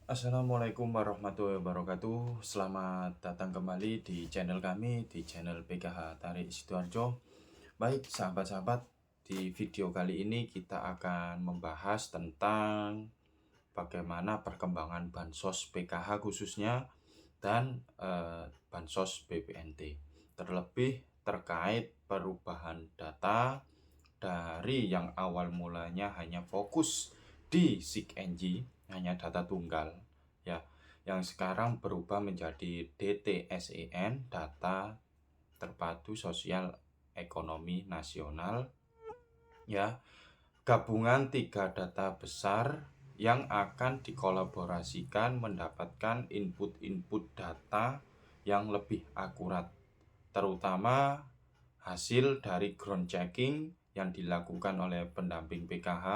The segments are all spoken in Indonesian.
Assalamualaikum warahmatullahi wabarakatuh. Selamat datang kembali di channel kami, di channel PKH Tarik Sidoarjo. Baik, sahabat-sahabat, di video kali ini kita akan membahas tentang bagaimana perkembangan bansos PKH khususnya dan bansos BPNT. Terlebih terkait perubahan data dari yang awal mulanya hanya fokus di SIG-NG, hanya data tunggal, ya, yang sekarang berubah menjadi DTSEN, data terpadu sosial ekonomi nasional, ya, gabungan tiga data besar yang akan dikolaborasikan mendapatkan input-input data yang lebih akurat, terutama hasil dari ground checking yang dilakukan oleh pendamping PKH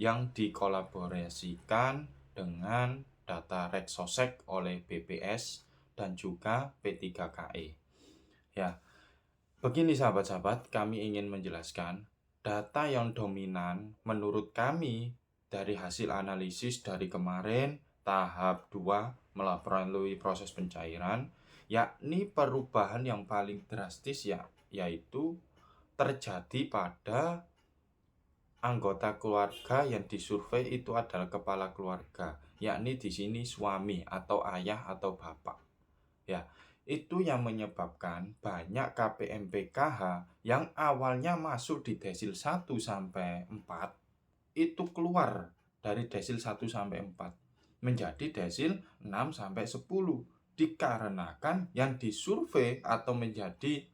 yang dikolaborasikan dengan data Reksosek oleh BPS dan juga P3KE. Ya, begini sahabat-sahabat, kami ingin menjelaskan data yang dominan menurut kami dari hasil analisis dari kemarin tahap 2 melalui proses pencairan, yakni perubahan yang paling drastis yaitu terjadi pada anggota keluarga yang disurvei itu adalah kepala keluarga, yakni di sini suami atau ayah atau bapak. Ya, itu yang menyebabkan banyak KPM-PKH yang awalnya masuk di desil 1 sampai 4 itu keluar dari desil 1 sampai 4 menjadi desil 6 sampai 10 dikarenakan yang disurvei atau menjadi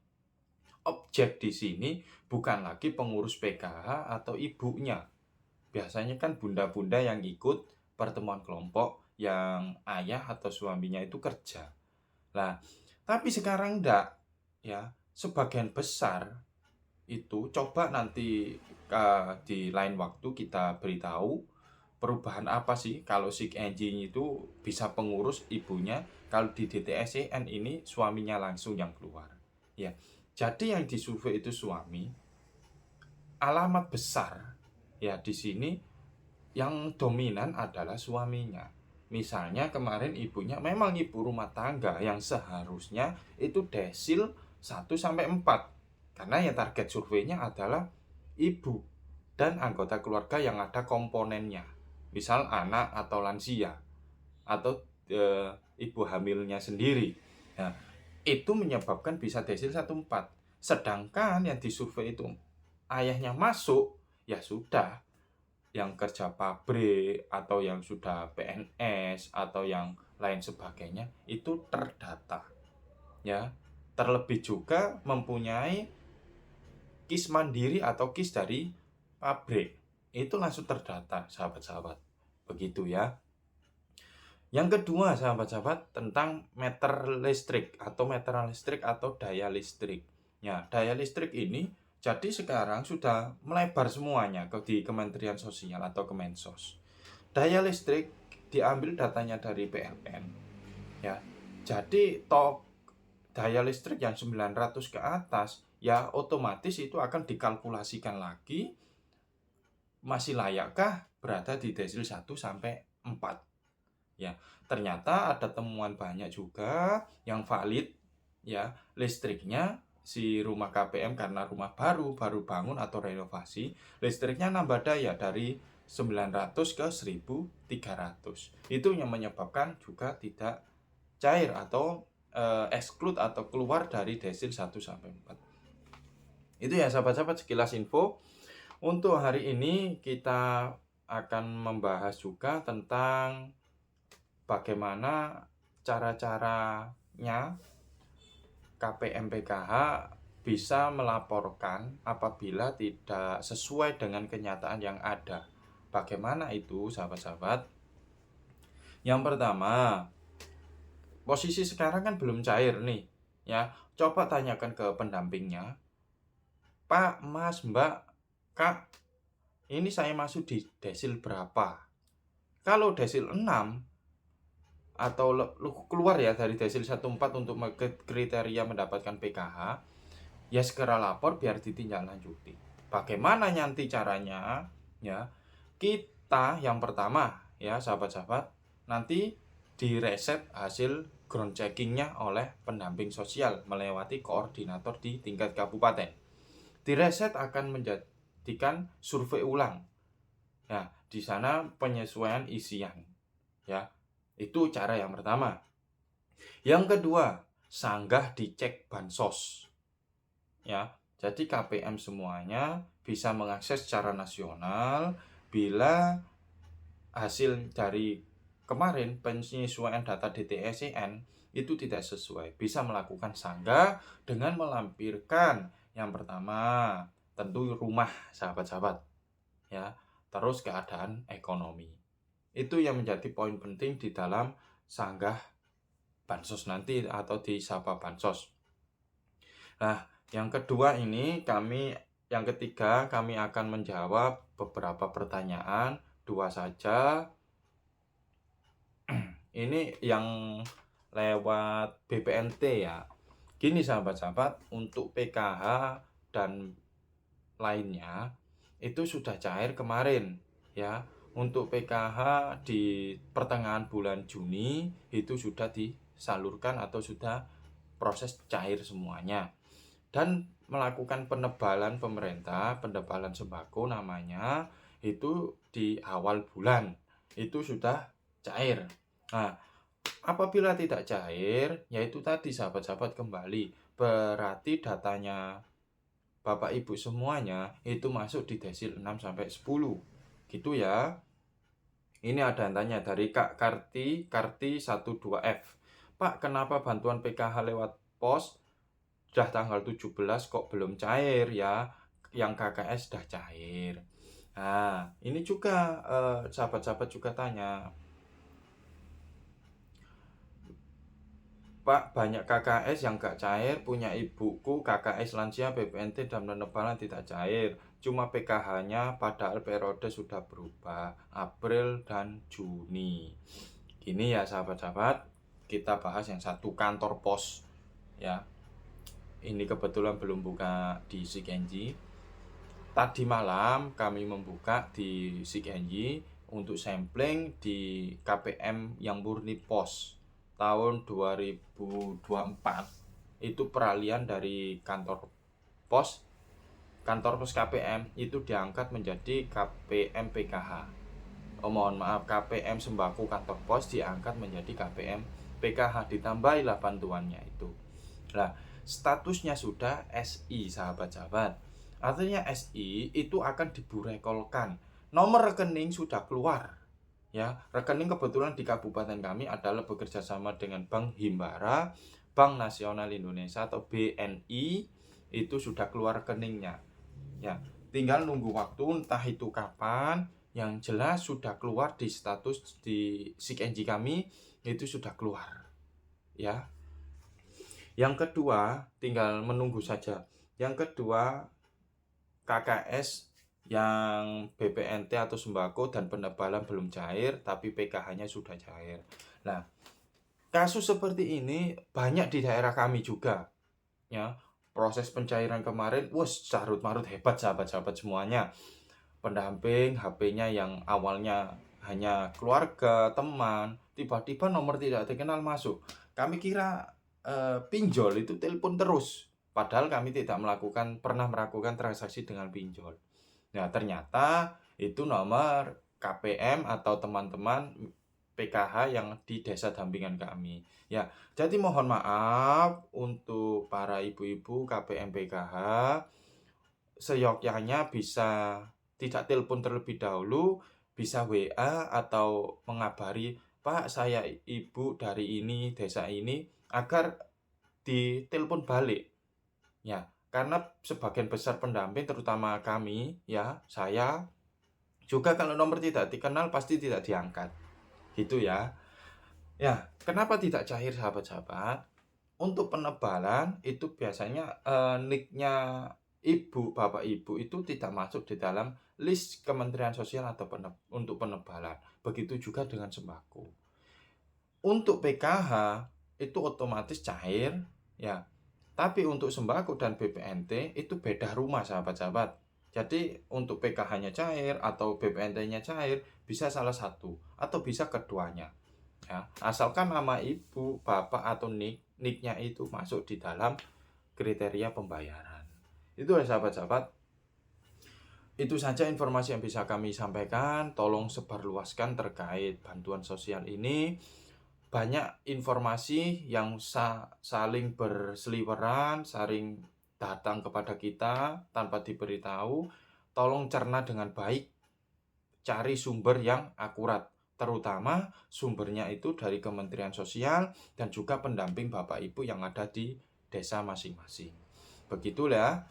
objek di sini bukan lagi pengurus PKH atau ibunya. Biasanya kan bunda-bunda yang ikut pertemuan kelompok yang ayah atau suaminya itu kerja. Nah, tapi sekarang enggak, ya. Sebagian besar itu coba nanti di lain waktu kita beritahu perubahan apa sih kalau SIG engine itu bisa pengurus ibunya, kalau di DTSEN ini suaminya langsung yang keluar. Ya. Jadi yang disurvei itu suami, alamat besar ya di sini yang dominan adalah suaminya. Misalnya kemarin ibunya memang ibu rumah tangga yang seharusnya itu desil 1 sampai 4. Karena yang target surveinya adalah ibu dan anggota keluarga yang ada komponennya. Misal anak atau lansia atau ibu hamilnya sendiri. Nah, itu menyebabkan bisa desil 1/4. Sedangkan yang disurvei itu ayahnya masuk, ya sudah, yang kerja pabrik atau yang sudah PNS atau yang lain sebagainya itu terdata, ya. Terlebih juga mempunyai KIS mandiri atau KIS dari pabrik itu langsung terdata, sahabat-sahabat, begitu ya. Yang kedua, sahabat-sahabat, tentang meter listrik atau daya listrik. Ya, daya listrik ini jadi sekarang sudah melebar semuanya di Kementerian Sosial atau Kemensos. Daya listrik diambil datanya dari PLN. Ya. Jadi daya listrik yang 900 ke atas ya otomatis itu akan dikalkulasikan lagi masih layakkah berada di desil 1 sampai 4. Ya, ternyata ada temuan banyak juga yang valid, ya, listriknya si rumah KPM karena rumah baru bangun atau renovasi, listriknya nambah daya dari 900 ke 1300. Itu yang menyebabkan juga tidak cair atau exclude atau keluar dari desil 1 sampai 4. Itu ya sahabat-sahabat sekilas info. Untuk hari ini kita akan membahas juga tentang bagaimana cara-caranya KPM-PKH bisa melaporkan apabila tidak sesuai dengan kenyataan yang ada. Bagaimana itu, sahabat-sahabat? Yang pertama, posisi sekarang kan belum cair nih, ya. Coba tanyakan ke pendampingnya, Pak, Mas, Mbak, Kak, ini saya masuk di desil berapa? Kalau desil 6 atau keluar ya dari desil 14 untuk kriteria mendapatkan PKH, ya segera lapor biar ditindaklanjuti. Bagaimana nanti caranya? Ya, kita yang pertama ya sahabat-sahabat, nanti direset hasil ground checkingnya oleh pendamping sosial melewati koordinator di tingkat kabupaten. Direset akan menjadikan survei ulang. Nah, di sana penyesuaian isian. Ya, itu cara yang pertama. Yang kedua, sanggah dicek bansos. Ya, jadi KPM semuanya bisa mengakses secara nasional bila hasil dari kemarin penyesuaian data DTSEN itu tidak sesuai. Bisa melakukan sanggah dengan melampirkan yang pertama tentu rumah sahabat-sahabat, ya, terus keadaan ekonomi. Itu yang menjadi poin penting di dalam sanggah bansos nanti atau di sapa bansos. Nah, yang kedua yang ketiga kami akan menjawab beberapa pertanyaan, 2 saja. Ini yang lewat BPNT ya. Gini sahabat-sahabat, untuk PKH dan lainnya itu sudah cair kemarin ya. Untuk PKH di pertengahan bulan Juni itu sudah disalurkan atau sudah proses cair semuanya. Dan melakukan penebalan pemerintah, penebalan sembako namanya, itu di awal bulan itu sudah cair. Nah, apabila tidak cair, yaitu tadi sahabat-sahabat kembali, berarti datanya Bapak Ibu semuanya itu masuk di desil 6 sampai 10. Gitu ya. Ini ada yang tanya dari Kak Karti 12F. Pak, kenapa bantuan PKH lewat pos sudah tanggal 17 kok belum cair ya? Yang KKS sudah cair. Nah, ini juga sahabat-sahabat juga tanya, Pak, banyak KKS yang gak cair, punya ibuku KKS lansia BPNT dan penebalan tidak cair. Cuma PKH-nya padahal periode sudah berubah, April dan Juni. Gini ya sahabat-sahabat, kita bahas yang satu kantor pos ya. Ini kebetulan belum buka di Sikenji. Tadi malam kami membuka di Sikenji untuk sampling di KPM yang murni pos. Tahun 2024 itu peralihan dari kantor pos KPM itu diangkat menjadi KPM PKH. Mohon maaf, KPM sembako kantor pos diangkat menjadi KPM PKH, ditambahilah bantuannya itu. Nah, statusnya sudah SI sahabat-sahabat. Artinya SI itu akan diburekolkan. Nomor rekening sudah keluar. Ya, rekening kebetulan di kabupaten kami adalah bekerja sama dengan Bank Himbara, Bank Nasional Indonesia atau BNI, itu sudah keluar rekeningnya. Ya, tinggal nunggu waktu entah itu kapan, yang jelas sudah keluar di status di Sikenji kami itu sudah keluar. Ya. Yang kedua, tinggal menunggu saja. Yang kedua, KKS yang BPNT atau sembako dan penebalan belum cair, tapi PKH-nya sudah cair. Nah, kasus seperti ini banyak di daerah kami juga. Ya, proses pencairan kemarin, carut-marut hebat sahabat-sahabat semuanya. Pendamping HP-nya yang awalnya hanya keluarga, teman, tiba-tiba nomor tidak dikenal masuk. Kami kira pinjol itu telepon terus. Padahal kami tidak pernah melakukan transaksi dengan pinjol. Nah, ternyata itu nomor KPM atau teman-teman PKH yang di desa dampingan kami. Ya, jadi mohon maaf untuk para ibu-ibu KPM PKH, seyogyanya bisa tidak telepon terlebih dahulu, bisa WA atau mengabari, Pak, saya ibu dari ini, desa ini, agar ditelepon balik. Ya, karena sebagian besar pendamping terutama kami ya, saya juga kalau nomor tidak dikenal pasti tidak diangkat. Gitu ya. Ya, kenapa tidak cair sahabat-sahabat? Untuk penebalan itu biasanya nicknya ibu, bapak ibu itu tidak masuk di dalam list Kementerian Sosial atau untuk penebalan. Begitu juga dengan sembako. Untuk PKH itu otomatis cair ya. Tapi untuk sembako dan BPNT itu beda rumah sahabat-sahabat. Jadi untuk PKH-nya cair atau BPNT-nya cair bisa salah satu atau bisa keduanya. ya. Asalkan nama ibu, bapak atau nicknya itu masuk di dalam kriteria pembayaran. Itu ya sahabat-sahabat. Itu saja informasi yang bisa kami sampaikan. Tolong sebarluaskan terkait bantuan sosial ini. Banyak informasi yang saling berseliweran, saling datang kepada kita tanpa diberitahu. Tolong cerna dengan baik, cari sumber yang akurat, terutama sumbernya itu dari Kementerian Sosial dan juga pendamping Bapak Ibu yang ada di desa masing-masing. Begitulah,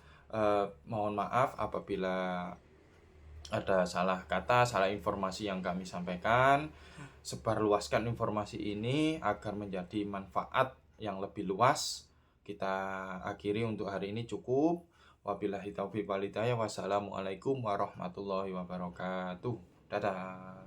mohon maaf apabila ada salah kata, salah informasi yang kami sampaikan. Sebarluaskan informasi ini agar menjadi manfaat yang lebih luas. Kita akhiri untuk hari ini cukup. Wabillahi taufiq wal hidayah. Wassalamualaikum warahmatullahi wabarakatuh. Dadah.